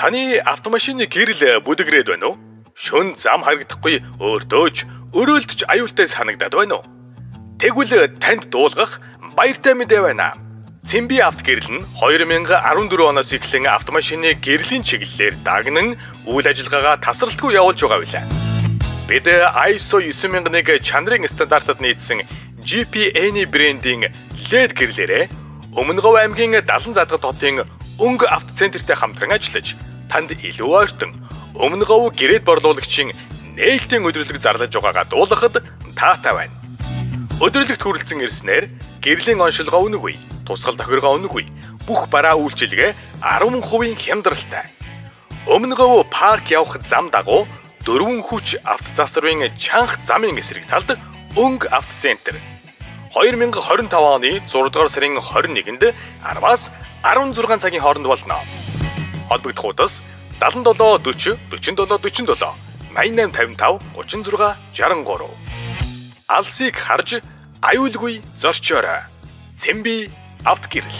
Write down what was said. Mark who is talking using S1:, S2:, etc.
S1: Таны автомашины гэрэл бүдэгрээд байна уу? Шөн зам харагдахгүй өөртөөч өрөөлдөж аюултай санагдаад байна уу? Тэгвэл танд дуулгах баяртай мэдээ байна. Цэмби авто гэрэл нь 2014 оноос эхлэн автомашины гэрлийн чиглэлээр дагнан үйл ажиллагаагаа тасралтгүй явуулж байгаа билээ. Бид ISO 9001 чанарын стандартад нийцсэн GPN брендийн LED гэрлээрээ Өмнөгов аймгийн Далан задгад хотын өнгө автоцентртэй хамтран ажиллаж танд илүү ойртон Өмнөгов гэрээд борлуулагчийн нээлтийн өдрөлөг зарлаж байгаагаа дуулгахад таатай байна. Өдрөлөгт хүрэлцэн ирснээр гэрлийн оншилгоо үнэгүй, тусгал тохиргоо үнэгүй, бүх бараа үйлчилгээ 10% хямдралтай. Өмнөгов парк явах зам дагуу 4 хүч автозасрын чанх замын эсрэг талд өнгө автоцентр 2025 оны 6 дугаар сарын 21-нд 10-аас 16 цагийн хооронд болно. Холбогдох утас 77 40 47 47 88 55 36 63. Алсыг харж аюулгүй зорчоорой. Цэмби авто гэрэл.